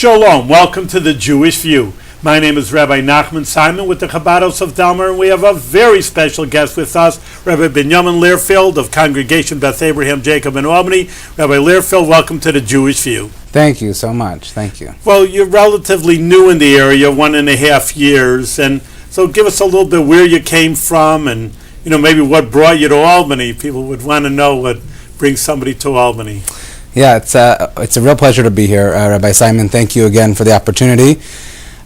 Shalom, welcome to the Jewish View. My name is Rabbi Nachman Simon with the Chabad of Delmar, and we have a very special guest with us, Rabbi Binyamin Lehrfield of Congregation Beth Abraham Jacob in Albany. Rabbi Lehrfield, welcome to the Jewish View. Thank you so much. Thank you. Well, you're relatively new in the area, 1.5 years, and so give us a little bit where you came from and maybe what brought you to Albany. People would want to know what brings somebody to Albany. Yeah, it's a real pleasure to be here, Rabbi Simon. Thank you again for the opportunity.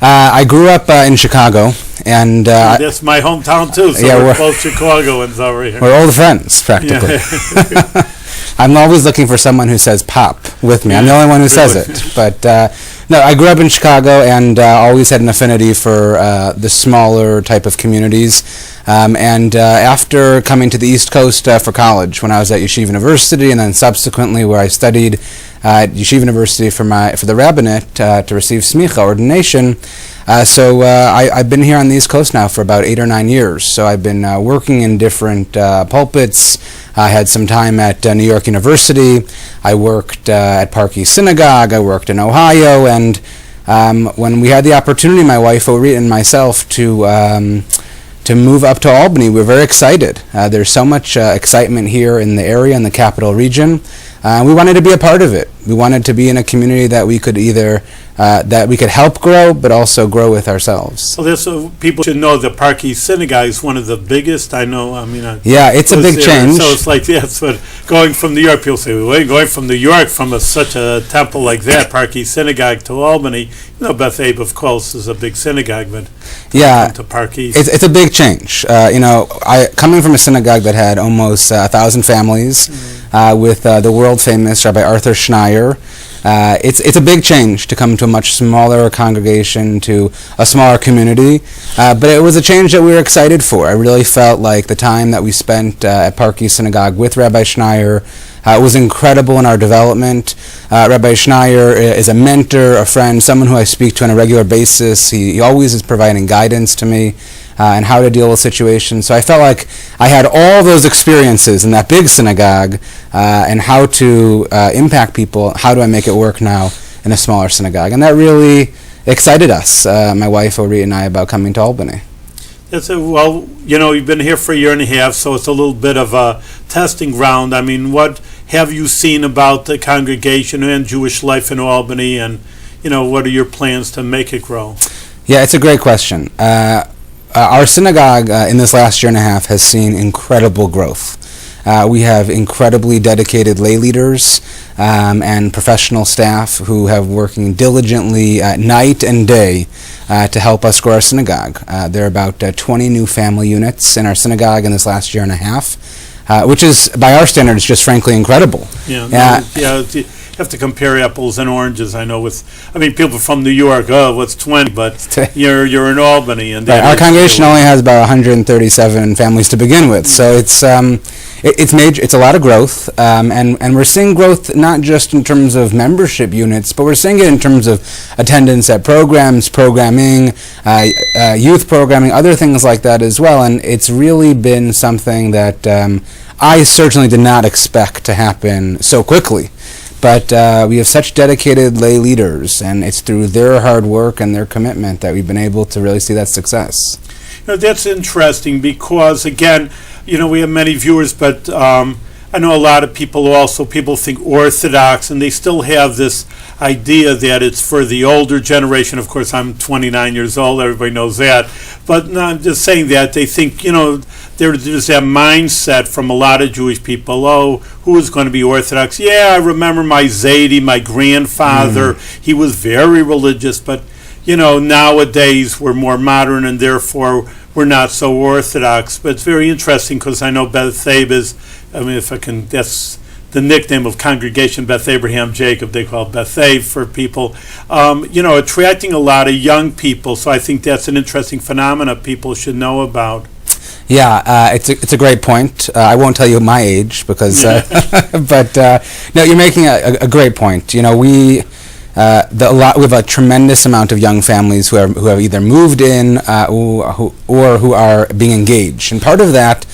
I grew up in Chicago, and that's my hometown too. So we're both Chicagoans over here. We're old friends, practically. Yeah. I'm always looking for someone who says "pop" with me. I'm the only one who says it. But no, I grew up in Chicago, and always had an affinity for the smaller type of communities. And after coming to the East Coast for college, when I was at Yeshiva University, and then subsequently where I studied at Yeshiva University for the rabbinate to receive smicha, ordination. So I've been here on the East Coast now for about 8 or 9 years. So I've been working in different pulpits. I had some time at New York University. I worked at Parkey Synagogue. I worked in Ohio. And when we had the opportunity, my wife Orit and myself, to move up to Albany, we're very excited. There's so much excitement here in the area, in the capital region. We wanted to be a part of it. We wanted to be in a community that we could that we could help grow, but also grow with ourselves. Well, people should know that Parkey Synagogue is one of the biggest. I know. Yeah, it's a big change. So it's like but going from New York, people say, "Well, going from New York from such a temple like that, Parkey Synagogue to Albany." Beth Abe, of course, is a big synagogue, but to Parkey, it's a big change. I coming from a synagogue that had almost 1,000 families, with the world famous Rabbi Arthur Schneier. It's a big change to come to a much smaller congregation, to a smaller community, but it was a change that we were excited for. I really felt like the time that we spent at Parkey Synagogue with Rabbi Schneier was incredible in our development. Rabbi Schneier is a mentor, a friend, someone who I speak to on a regular basis. He always is providing guidance to me and how to deal with situations. So I felt like I had all those experiences in that big synagogue and how to impact people. How do I make it work now in a smaller synagogue? And that really excited us, my wife Ori and I, about coming to Albany. Well, you've been here for 1.5 years, so it's a little bit of a testing ground. What have you seen about the congregation and Jewish life in Albany, and what are your plans to make it grow? Yeah, it's a great question. Our synagogue in this last 1.5 years has seen incredible growth. We have incredibly dedicated lay leaders and professional staff who have working diligently night and day to help us grow our synagogue. There are about 20 new family units in our synagogue in this last 1.5 years, which is, by our standards, just frankly incredible. You have to compare apples and oranges. I know people from New York, what's 20? But you're in Albany, and right. Our congregation only has about 137 families to begin with, so it's major. It's a lot of growth, and we're seeing growth not just in terms of membership units, but we're seeing it in terms of attendance at programs, programming, youth programming, other things like that as well. And it's really been something that I certainly did not expect to happen so quickly. But we have such dedicated lay leaders, and it's through their hard work and their commitment that we've been able to really see that success. That's interesting because, again, we have many viewers, but I know a lot of people think Orthodox, and they still have this idea that it's for the older generation. Of course, I'm 29 years old, everybody knows that. But no, I'm just saying that they think, there's that mindset from a lot of Jewish people, who is going to be Orthodox? Yeah, I remember my Zaidi, my grandfather, he was very religious, but, nowadays we're more modern and therefore we're not so Orthodox. But it's very interesting because I know Beth Abe is, that's the nickname of Congregation Beth Abraham Jacob. They call it Beth Abe for people, attracting a lot of young people. So I think that's an interesting phenomenon people should know about. Yeah, it's a great point. I won't tell you my age because, but no, you're making a great point. We have a tremendous amount of young families who have either moved in or who are being engaged, and part of that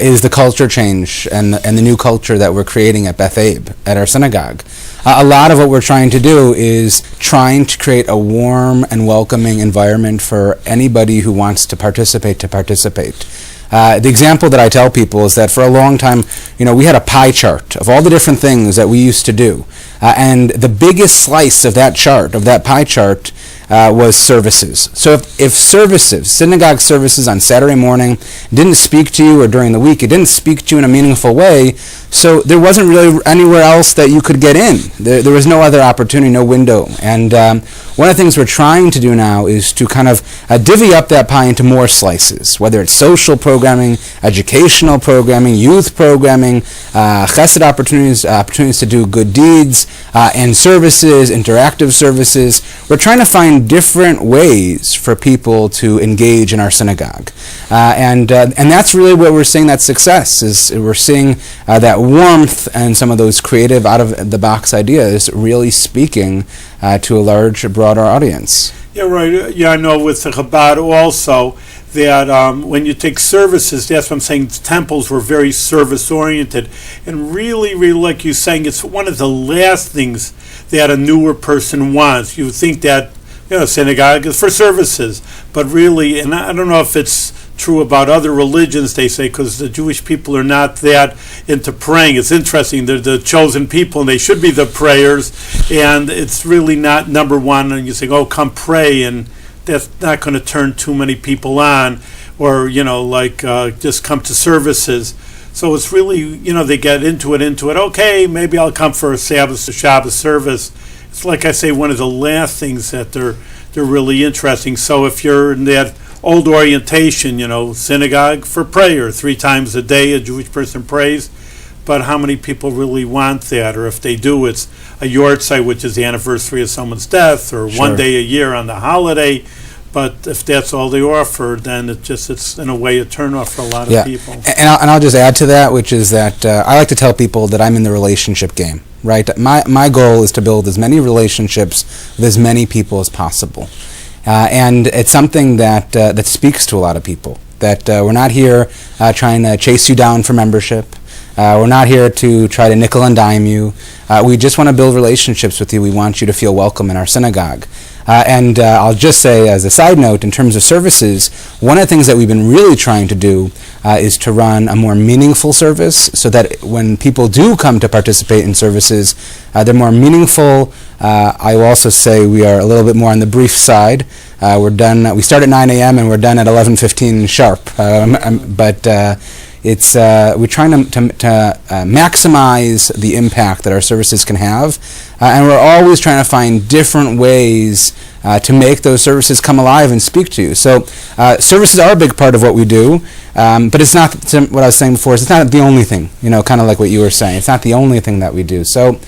is the culture change and the new culture that we're creating at Beth Abe, at our synagogue. a lot of what we're trying to do is trying to create a warm and welcoming environment for anybody who wants to participate. The example that I tell people is that for a long time, we had a pie chart of all the different things that we used to do. And the biggest slice of that pie chart, was services. So if services, synagogue services on Saturday morning didn't speak to you, or during the week, it didn't speak to you in a meaningful way, so there wasn't really anywhere else that you could get in. There was no other opportunity, no window. And one of the things we're trying to do now is to kind of divvy up that pie into more slices, whether it's social programming, educational programming, youth programming, chesed opportunities to do good deeds, and services, interactive services. We're trying to find different ways for people to engage in our synagogue. And that's really what we're seeing that success is. We're seeing that warmth and some of those creative, out-of-the-box ideas really speaking to a large, broader audience. Yeah, right. Yeah, I know with the Chabad also that when you take services, that's what I'm saying, temples were very service-oriented. And really, really, like you're saying, it's one of the last things that a newer person wants. You would think that, synagogue is for services. But really, and I don't know if it's true about other religions, they say, because the Jewish people are not that into praying. It's interesting, they're the chosen people, and they should be the prayers, and it's really not number one, and you say, come pray, and that's not going to turn too many people on, or, just come to services. So it's really, they get into it, okay, maybe I'll come for a Sabbath or Shabbos service. It's like I say, one of the last things that they're really interesting. So if you're in that old orientation, synagogue for prayer, 3 times a day a Jewish person prays, but how many people really want that? Or if they do, it's a yortzeit, which is the anniversary of someone's death, or one day a year on the holiday. But if that's all they offer, then it's in a way a turnoff for a lot of people. And I'll just add to that, which is that I like to tell people that I'm in the relationship game, right? My goal is to build as many relationships with as many people as possible. And it's something that speaks to a lot of people, that we're not here trying to chase you down for membership. We're not here to try to nickel and dime you. We just want to build relationships with you. We want you to feel welcome in our synagogue. And I'll just say as a side note, in terms of services, one of the things that we've been really trying to do is to run a more meaningful service, so that when people do come to participate in services, they're more meaningful. I will also say we are a little bit more on the brief side. We're done. We start at 9 a.m. and we're done at 11:15 sharp. But we're trying to maximize the impact that our services can have, and we're always trying to find different ways to make those services come alive and speak to you. So services are a big part of what we do, but it's not what I was saying before. It's not the only thing, kind of like what you were saying. It's not the only thing that we do. So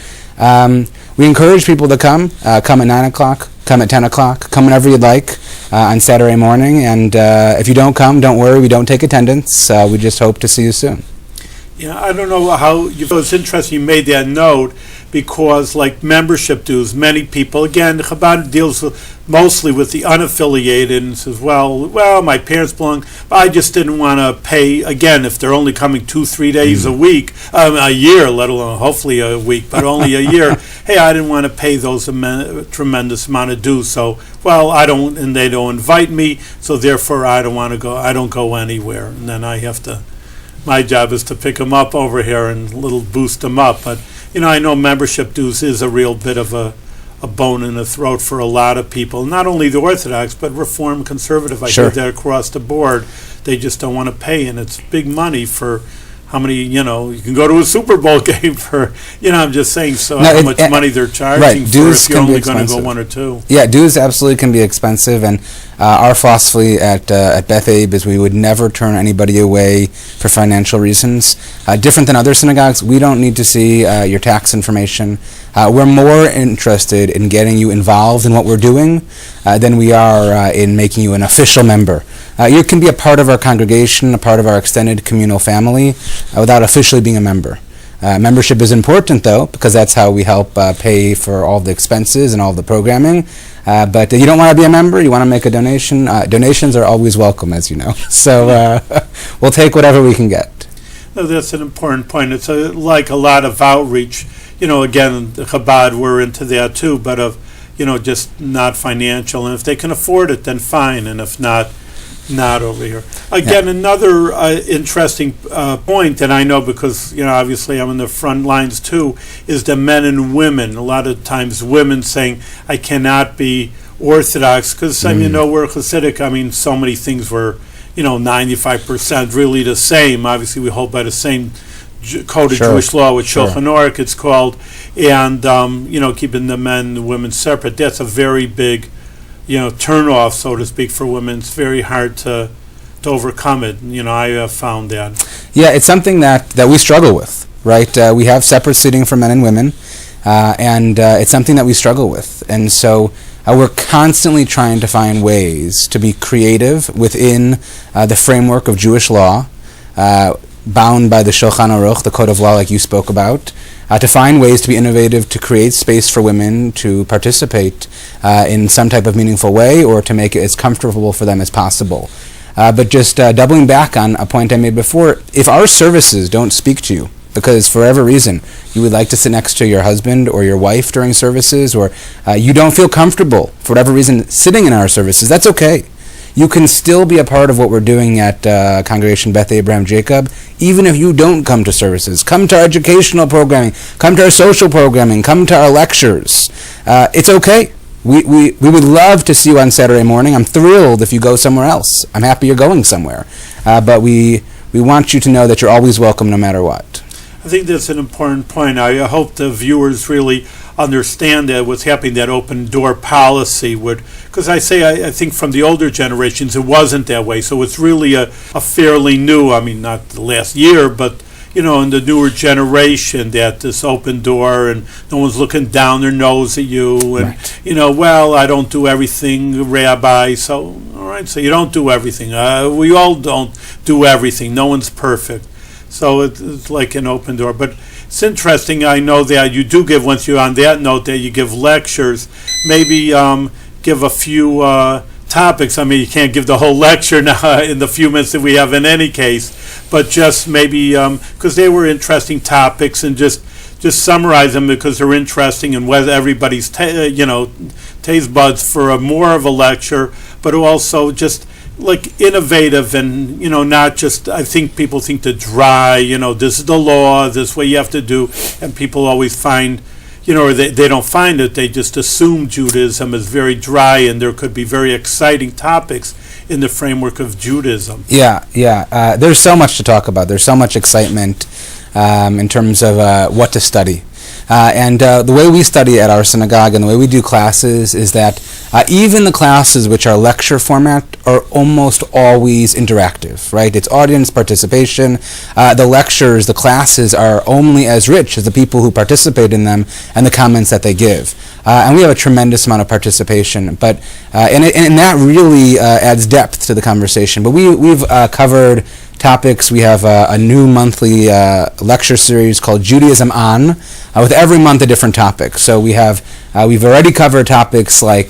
we encourage people to come at 9 o'clock, come at 10 o'clock, come whenever you'd like on Saturday morning. And if you don't come, don't worry, we don't take attendance. We just hope to see you soon. Yeah, I don't know how, it's interesting you made that note, because like membership dues, many people, again, Chabad deals mostly with the unaffiliated and says, well, my parents belong, but I just didn't want to pay, again, if they're only coming 2-3 days a week, a year, let alone hopefully a week, but only a year, hey, I didn't want to pay those tremendous amount of dues, so, I don't, and they don't invite me, so therefore I don't go anywhere, and then I have to, my job is to pick them up over here and boost them up, but I know membership dues is a real bit of a bone in the throat for a lot of people, not only the Orthodox, but Reform, Conservative. I hear that across the board. They just don't want to pay, and it's big money for how many, you can go to a Super Bowl game for, I'm just saying, so how much money they're charging for if you're only going to go 1 or 2. Yeah, dues absolutely can be expensive, and our philosophy at Beth Abe is we would never turn anybody away for financial reasons. Different than other synagogues, we don't need to see your tax information. We're more interested in getting you involved in what we're doing than we are in making you an official member. You can be a part of our congregation, a part of our extended communal family, without officially being a member. Membership is important, though, because that's how we help pay for all the expenses and all the programming. But you don't want to be a member, you want to make a donation. Donations are always welcome, as you know. So we'll take whatever we can get. No, that's an important point. It's like a lot of outreach. again, the Chabad were into that too, but of, just not financial. And if they can afford it, then fine. And if not, not over here. Again, another interesting point, and I know because, obviously I'm in the front lines too, is the men and women. A lot of times women saying, I cannot be Orthodox, because, we're Hasidic. So many things were, 95% really the same. Obviously, we hold by the same code of Jewish law with Shulchan Aruch, it's called, and, keeping the men and the women separate. That's a very big turn off, so to speak, for women. It's very hard to overcome it. I have found that. Yeah, it's something that we struggle with, right? We have separate seating for men and women, and it's something that we struggle with. And so we're constantly trying to find ways to be creative within the framework of Jewish law, bound by the Shulchan Aruch, the code of law like you spoke about, to find ways to be innovative, to create space for women to participate in some type of meaningful way, or to make it as comfortable for them as possible. But just doubling back on a point I made before, if our services don't speak to you, because for whatever reason you would like to sit next to your husband or your wife during services, or you don't feel comfortable for whatever reason sitting in our services, that's okay. You can still be a part of what we're doing at Congregation Beth Abraham Jacob, even if you don't come to services. Come to our educational programming, come to our social programming, come to our lectures. It's okay. We would love to see you on Saturday morning. I'm thrilled if you go somewhere else. I'm happy you're going somewhere. But we want you to know that you're always welcome no matter what. I think that's an important point. I hope the viewers really understand that what's happening, that open door policy would, because I think from the older generations it wasn't that way. So it's really a fairly new, not the last year, but in the newer generation, that this open door and no one's looking down their nose at you, and well, I don't do everything, Rabbi. So all right, so you don't do everything. We all don't do everything. No one's perfect. So it's like an open door. But it's interesting, I know that you do give, once you're on that note, that you give lectures. Maybe give a few topics. You can't give the whole lecture now in the few minutes that we have in any case, but just maybe, because they were interesting topics, and just summarize them because they're interesting, and whether everybody's taste buds for more of a lecture, but also just like innovative, and not just, I think people think the dry, this is the law, this is what you have to do, and people always find, or they don't find it, they just assume Judaism is very dry, and there could be very exciting topics in the framework of Judaism. There's so much to talk about. There's so much excitement in terms of what to study. And the way we study at our synagogue and the way we do classes is that even the classes which are lecture format are almost always interactive, right? It's audience participation. The lectures, the classes are only as rich as the people who participate in them and the comments that they give. And we have a tremendous amount of participation, but and that really adds depth to the conversation. But we've covered topics. We have a new monthly lecture series called Judaism On, with every month a different topic. So we've already covered topics like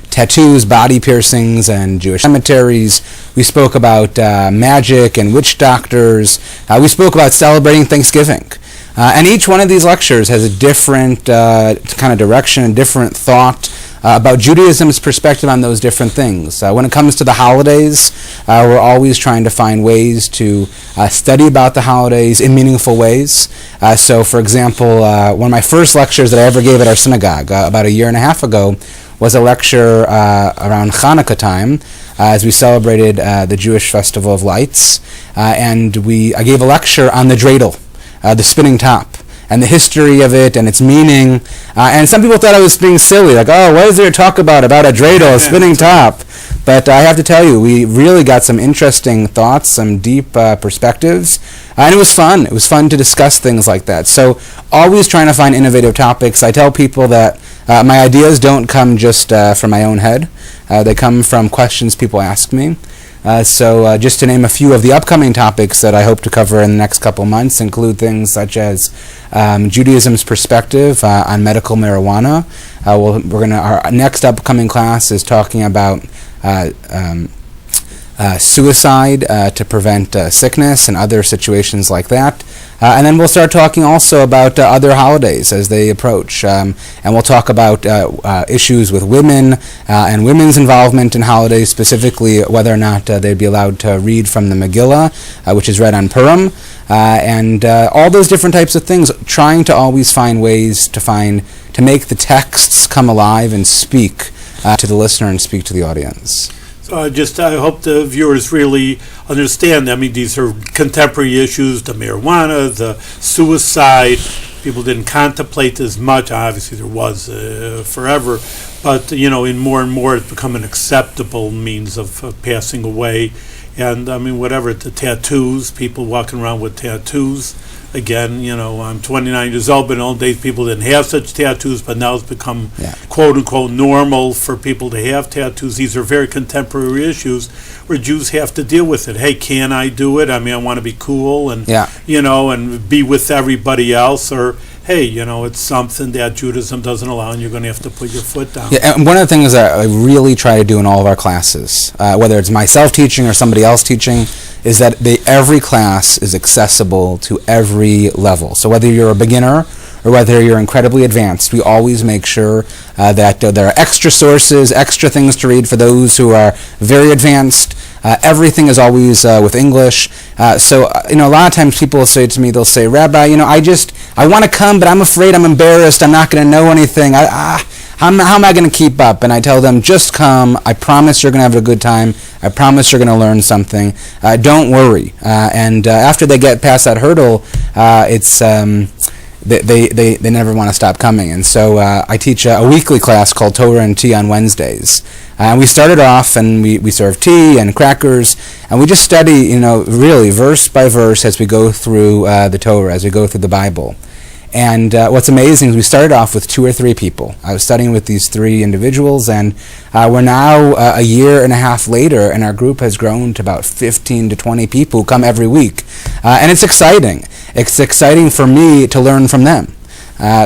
tattoos, body piercings, and Jewish cemeteries. We spoke about magic and witch doctors. We spoke about celebrating Thanksgiving. And each one of these lectures has a different kind of direction, a different thought about Judaism's perspective on those different things. When it comes to the holidays, we're always trying to find ways to study about the holidays in meaningful ways. So, for example, one of my first lectures that I ever gave at our synagogue about a year and a half ago was a lecture around Hanukkah time, as we celebrated the Jewish Festival of Lights. And I gave a lecture on the dreidel, the spinning top, and the history of it and its meaning. And some people thought I was being silly, like, oh, what is there to talk about a dreidel, a spinning top? But I have to tell you, we really got some interesting thoughts, some deep perspectives, and it was fun. It was fun to discuss things like that. So always trying to find innovative topics. I tell people that my ideas don't come just from my own head. They come from questions people ask me. So just to name a few of the upcoming topics that I hope to cover in the next couple months include things such as Judaism's perspective on medical marijuana. Our next upcoming class is talking about suicide, to prevent sickness and other situations like that. And then we'll start talking also about other holidays as they approach. And we'll talk about issues with women and women's involvement in holidays, specifically whether or not they'd be allowed to read from the Megillah, which is read on Purim, and all those different types of things, trying to always find ways to make the texts come alive and speak to the listener and speak to the audience. So I hope the viewers really understand. I mean, these are contemporary issues: the marijuana, the suicide. People didn't contemplate as much. Obviously, there was forever, but in more and more, it's become an acceptable means of passing away. And I mean, whatever, the tattoos, people walking around with tattoos. Again, I'm 29 years old, but in old days people didn't have such tattoos, but now it's become quote-unquote normal for people to have tattoos. These are very contemporary issues where Jews have to deal with it. Hey, can I do it? I mean, I want to be cool and, and be with everybody else, or hey, it's something that Judaism doesn't allow, and you're going to have to put your foot down. Yeah, and one of the things that I really try to do in all of our classes, whether it's myself teaching or somebody else teaching, is that every class is accessible to every level. So whether you're a beginner or whether you're incredibly advanced, we always make sure that there are extra sources, extra things to read for those who are very advanced. Everything is always with English. So a lot of times people will say to me, they'll say, Rabbi, I want to come, but I'm afraid, I'm embarrassed, I'm not going to know anything. How am I going to keep up? And I tell them, just come. I promise you're going to have a good time. I promise you're going to learn something. Don't worry. And after they get past that hurdle, it's they never want to stop coming. And so I teach a weekly class called Torah and Tea on Wednesdays. And we started off, and we serve tea and crackers, and we just study, really verse by verse as we go through the Torah, as we go through the Bible. And what's amazing is we started off with 2 or 3 people. I was studying with these 3 individuals, and we're now a year and a half later, and our group has grown to about 15 to 20 people who come every week. And it's exciting. It's exciting for me to learn from them.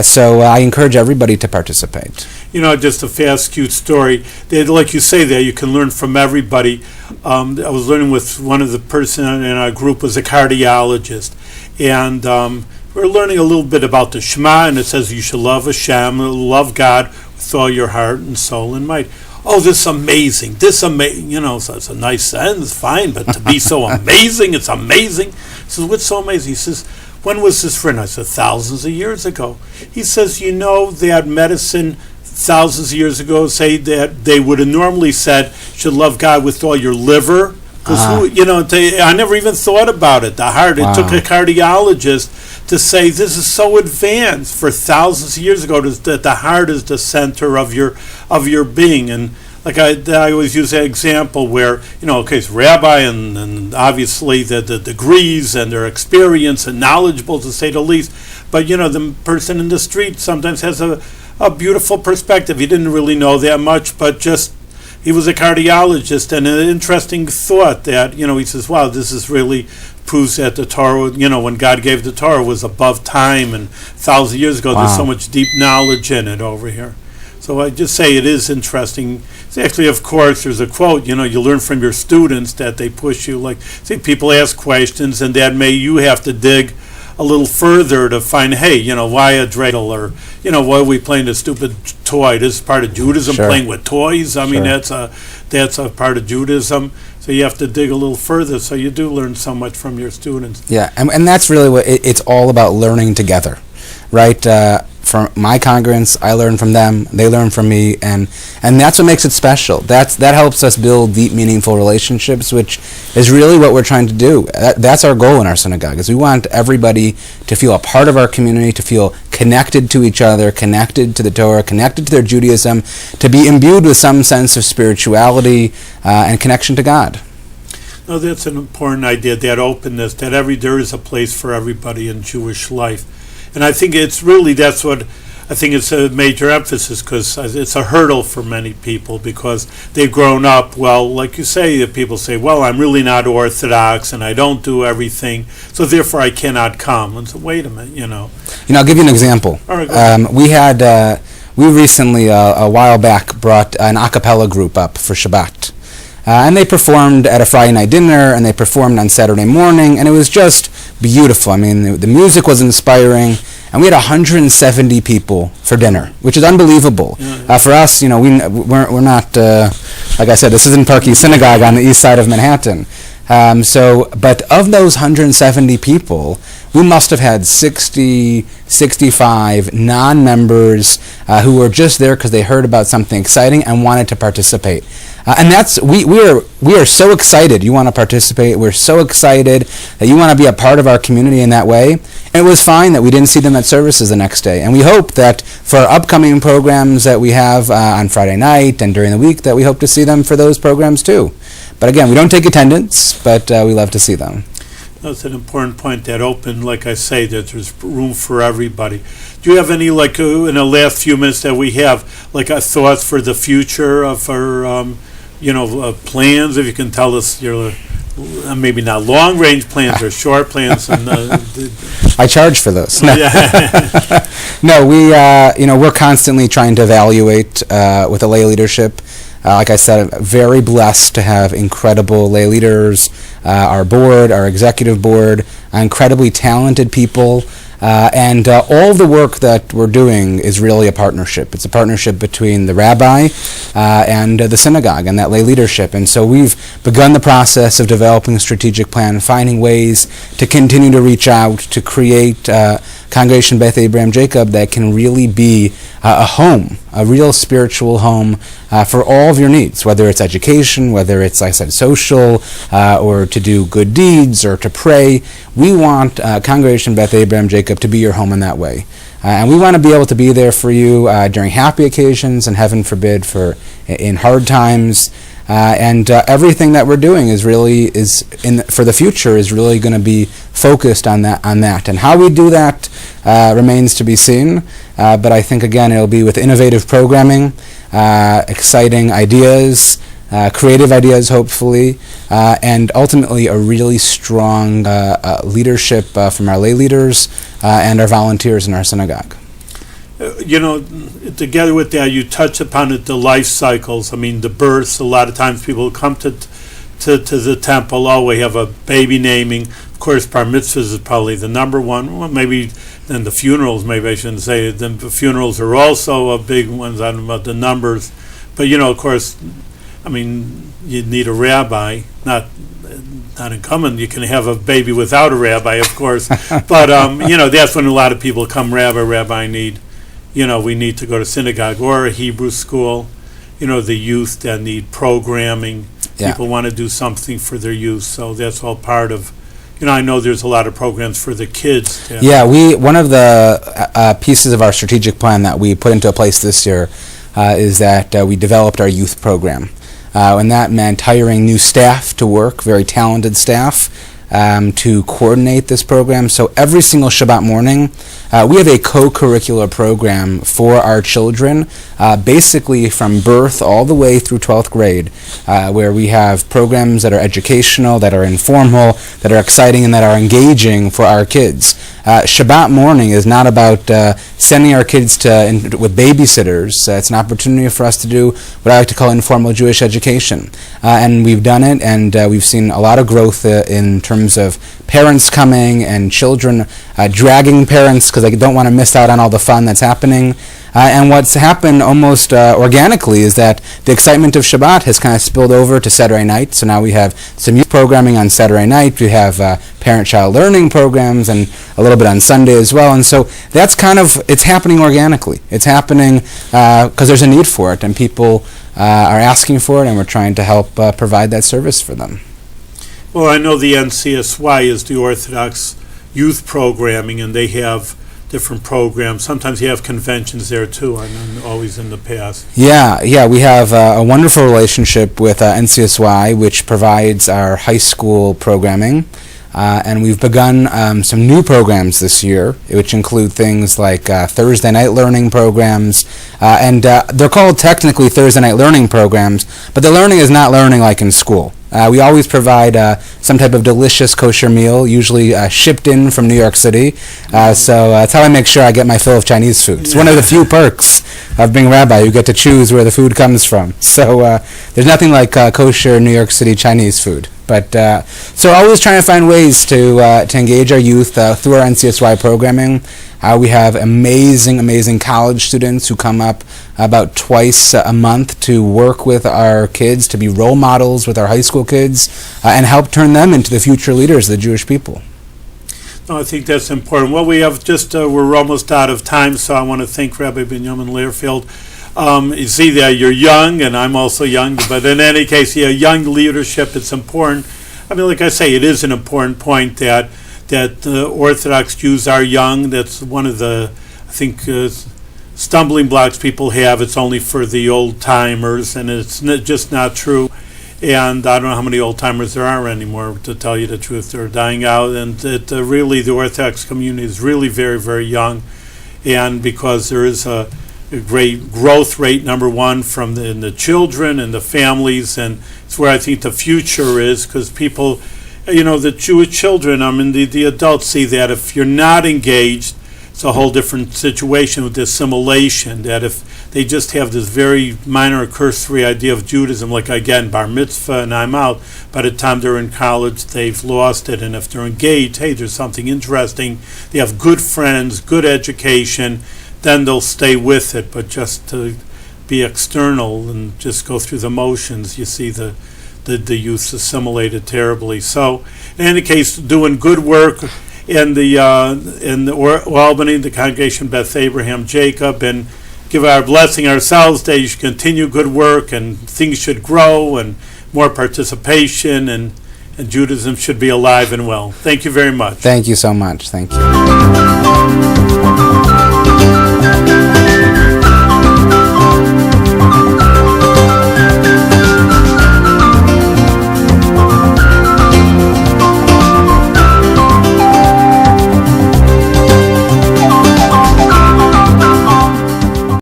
So I encourage everybody to participate. Just a fast, cute story. Like you say there, you can learn from everybody. I was learning with one of the person in our group was a cardiologist, and we're learning a little bit about the Shema, and it says you should love Hashem, love God with all your heart and soul and might. Oh, this is amazing. So it's a nice sentence, fine, but to be so amazing, it's amazing. He says, what's so amazing? He says, when was this written? I said, thousands of years ago. He says, that medicine thousands of years ago say that they would have normally said, should love God with all your liver. Because I never even thought about it. The heart. It took a cardiologist to say this is so advanced for thousands of years ago that the heart is the center of your being. And like I always use that example where it's rabbi and obviously the degrees and their experience and knowledgeable to say the least. But the person in the street sometimes has a beautiful perspective. He didn't really know that much, but just. He was a cardiologist, and an interesting thought that, he says, wow, this is really proves that the Torah, when God gave the Torah was above time, and thousands of years ago, there's so much deep knowledge in it over here. So I just say it is interesting. It's actually, of course, there's a quote, you learn from your students that they push you. Like, say, people ask questions, and that you have to dig a little further to find, hey, why a dreidel, or, why are we playing a stupid toy? This is part of Judaism, playing with toys. I mean, that's a part of Judaism. So you have to dig a little further. So you do learn so much from your students. Yeah, and that's really what it's all about, learning together, right? From my congregants, I learn from them, they learn from me, and that's what makes it special. That helps us build deep, meaningful relationships, which is really what we're trying to do. That's our goal in our synagogue, is we want everybody to feel a part of our community, to feel connected to each other, connected to the Torah, connected to their Judaism, to be imbued with some sense of spirituality and connection to God. No, that's an important idea, that openness, that there is a place for everybody in Jewish life. And I think it's a major emphasis, because it's a hurdle for many people, because they've grown up, well, like you say, people say, well, I'm really not Orthodox and I don't do everything, so therefore I cannot come. And so, wait a minute, I'll give you an example. All right, we recently, a while back, brought an a cappella group up for Shabbat. And they performed at a Friday night dinner, and they performed on Saturday morning, and it was just beautiful. I mean, the music was inspiring, and we had 170 people for dinner, which is unbelievable. For us, we're not, like I said, this isn't Parkey Synagogue on the east side of Manhattan. But of those 170 people, we must have had 60, 65 non-members who were just there because they heard about something exciting and wanted to participate. And that's we are so excited you want to participate. We're so excited that you want to be a part of our community in that way. And it was fine that we didn't see them at services the next day. And we hope that for our upcoming programs that we have on Friday night and during the week, that we hope to see them for those programs too. But again, we don't take attendance, but we love to see them. That's an important point, that open, like I say, that there's room for everybody. Do you have any, like, in the last few minutes that we have, like, a thought for the future of our, plans? If you can tell us your, maybe not long-range plans or short plans. And I charge for those. No, no, we're constantly trying to evaluate with the lay leadership. Like I said, I'm very blessed to have incredible lay leaders, our board, our executive board, incredibly talented people, and all the work that we're doing is really a partnership. It's a partnership between the rabbi and the synagogue and that lay leadership. And so we've begun the process of developing a strategic plan, finding ways to continue to reach out, to create Congregation Beth Abraham Jacob that can really be a home, a real spiritual home for all of your needs, whether it's education, whether it's, like I said, social, or to do good deeds, or to pray. We want Congregation Beth Abraham Jacob to be your home in that way. And we want to be able to be there for you during happy occasions, and heaven forbid in hard times. And everything that we're doing for the future is really going to be focused on that. And how we do that remains to be seen. But I think, again, it'll be with innovative programming, exciting ideas, creative ideas, hopefully, and ultimately a really strong leadership from our lay leaders and our volunteers in our synagogue. Together with that, you touch upon it, the life cycles. I mean, the births. A lot of times people come to the temple. Oh, we have a baby naming. Of course, bar mitzvahs is probably the number one. Well, maybe then the funerals. Maybe I shouldn't say it. Then the funerals are also a big ones. I don't know about the numbers, but of course, I mean, you need a rabbi. Not incumbent. You can have a baby without a rabbi, of course. But that's when a lot of people come. Rabbi, need. We need to go to synagogue or a Hebrew school. The youth that need programming. Yeah. People want to do something for their youth, so that's all part of. I know there's a lot of programs for the kids. Yeah, one of the pieces of our strategic plan that we put into place this year is that we developed our youth program. And that meant hiring new staff to work, very talented staff, to coordinate this program. So every single Shabbat morning, we have a co-curricular program for our children, basically from birth all the way through 12th grade, where we have programs that are educational, that are informal, that are exciting, and that are engaging for our kids. Shabbat morning is not about sending our kids with babysitters. It's an opportunity for us to do what I like to call informal Jewish education. And we've done it, and we've seen a lot of growth in terms of parents coming and children dragging parents because they don't want to miss out on all the fun that's happening. And what's happened almost organically is that the excitement of Shabbat has kind of spilled over to Saturday night. So now we have some youth programming on Saturday night. We have parent-child learning programs and a little bit on Sunday as well. And so that's it's happening organically. It's happening because there's a need for it, and people are asking for it, and we're trying to help provide that service for them. Well, I know the NCSY is the Orthodox Youth Programming, and they have different programs. Sometimes you have conventions there too. I know always in the past. Yeah. We have a wonderful relationship with NCSY, which provides our high school programming. And we've begun some new programs this year, which include things like Thursday night learning programs. And they're called technically Thursday night learning programs, but the learning is not learning like in school. We always provide some type of delicious kosher meal, usually shipped in from New York City. So that's how I make sure I get my fill of Chinese food. It's one of the few perks of being rabbi. You get to choose where the food comes from. So there's nothing like kosher New York City Chinese food. But so always trying to find ways to engage our youth through our NCSY programming. We have amazing college students who come up about twice a month to work with our kids, to be role models with our high school kids, and help turn them into the future leaders of the Jewish people. No, I think that's important. Well, we have we're almost out of time, so I want to thank Rabbi Binyamin Lehrfield. You see that you're young, and I'm also young, but in any case, young leadership, it's important. I mean, like I say, it is an important point that Orthodox Jews are young. That's one of the, I think, stumbling blocks people have. It's only for the old-timers, and it's just not true. And I don't know how many old-timers there are anymore, to tell you the truth. They're dying out, and really the Orthodox community is really very, very young. And because there is a great growth rate, number one, in the children and the families, and it's where I think the future is, because people, the Jewish children, I mean, the adults see that if you're not engaged, it's a whole different situation with assimilation, that if they just have this very minor cursory idea of Judaism, like, again, bar mitzvah and I'm out, by the time they're in college, they've lost it. And if they're engaged, hey, there's something interesting, they have good friends, good education, then they'll stay with it. But just to be external and just go through the motions, you see the youth assimilated terribly. So, in any case, doing good work in the Albany, the congregation Beth, Abraham, Jacob, and give our blessing ourselves that you should continue good work and things should grow and more participation and Judaism should be alive and well. Thank you very much. Thank you so much. Thank you.